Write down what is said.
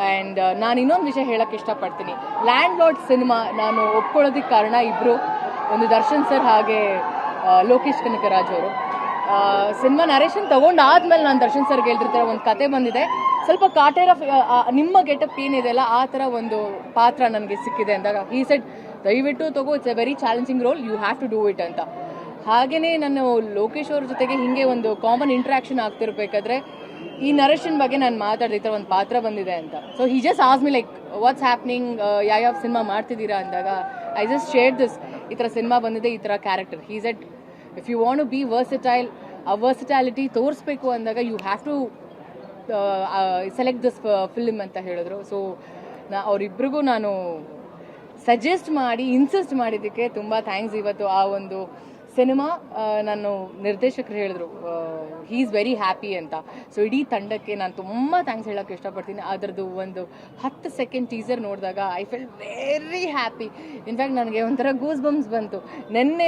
And ನಾನು ಇನ್ನೊಂದು ವಿಷಯ ಹೇಳೋಕ್ಕೆ ಇಷ್ಟಪಡ್ತೀನಿ. ಲ್ಯಾಂಡ್ ಲಾರ್ಡ್ ಸಿನಿಮಾ ನಾನು ಒಪ್ಕೊಳ್ಳೋದಕ್ಕೆ ಕಾರಣ ಇಬ್ಬರು, ಒಂದು ದರ್ಶನ್ ಸರ್ ಹಾಗೆ ಲೋಕೇಶ್ ಕನಕರಾಜ್ ಅವರು. ಸಿನಿಮಾ ನರೇಶನ್ ತೊಗೊಂಡಾದ್ಮೇಲೆ ನಾನು ದರ್ಶನ್ ಸರ್ಗೆ ಹೇಳ್ತಿರ್ತಾರೆ, ಒಂದು ಕತೆ ಬಂದಿದೆ, ಸ್ವಲ್ಪ ಕಾಟೇರ ನಿಮ್ಮ ಗೆಟಪ್ ಏನಿದೆಯಲ್ಲ ಆ ಥರ ಒಂದು ಪಾತ್ರ ನನಗೆ ಸಿಕ್ಕಿದೆ ಅಂದಾಗ ಈ ಸೆಡ್ ದಯವಿಟ್ಟು ತಗೋ, it's a very challenging role, you have to do it ಅಂತ. ಹಾಗೆಯೇ ನಾನು ಲೋಕೇಶ್ ಅವ್ರ ಜೊತೆಗೆ ಹೀಗೆ ಒಂದು ಕಾಮನ್ ಇಂಟ್ರಾಕ್ಷನ್ ಆಗ್ತಿರ್ಬೇಕಾದ್ರೆ ಈ ನರೇಶನ್ ಬಗ್ಗೆ ನಾನು ಮಾತಾಡಿದೆ, ಈ ಥರ ಒಂದು ಪಾತ್ರ ಬಂದಿದೆ ಅಂತ. So he just ask me like what's happening, ಯಾವ ಸಿನಿಮಾ ಮಾಡ್ತಿದ್ದೀರಾ ಅಂದಾಗ ಐ ಜಸ್ಟ್ ಶೇರ್ ದಿಸ್, ಈ ಥರ ಸಿನಿಮಾ ಬಂದಿದೆ, ಈ ಥರ character. He said if you want to be versatile, ಆ ವರ್ಸಟಾಲಿಟಿ ತೋರಿಸ್ಬೇಕು ಅಂದಾಗ you have to select this film ಅಂತ ಹೇಳಿದ್ರು. ಸೊ ಅವರಿಬ್ಬರಿಗೂ ನಾನು ಸಜೆಸ್ಟ್ ಮಾಡಿ ಇನ್ಸಿಸ್ಟ್ ಮಾಡಿದ್ದಕ್ಕೆ ತುಂಬ ಥ್ಯಾಂಕ್ಸ್. ಇವತ್ತು ಆ ಒಂದು ಸಿನಿಮಾ ನಾನು ನಿರ್ದೇಶಕರು ಹೇಳಿದ್ರು ಹೀ ಈಸ್ ವೆರಿ ಹ್ಯಾಪಿ ಅಂತ. ಸೊ ಇಡೀ ತಂಡಕ್ಕೆ ನಾನು ತುಂಬ ಥ್ಯಾಂಕ್ಸ್ ಹೇಳೋಕ್ಕೆ ಇಷ್ಟಪಡ್ತೀನಿ. ಅದರದ್ದು ಒಂದು 10 ಸೆಕೆಂಡ್ ಟೀಸರ್ ನೋಡಿದಾಗ I fell very happy. In fact ನನಗೆ ಒಂಥರ ಗೂಸ್ ಬಂಪ್ಸ್ ಬಂತು. ನೆನ್ನೆ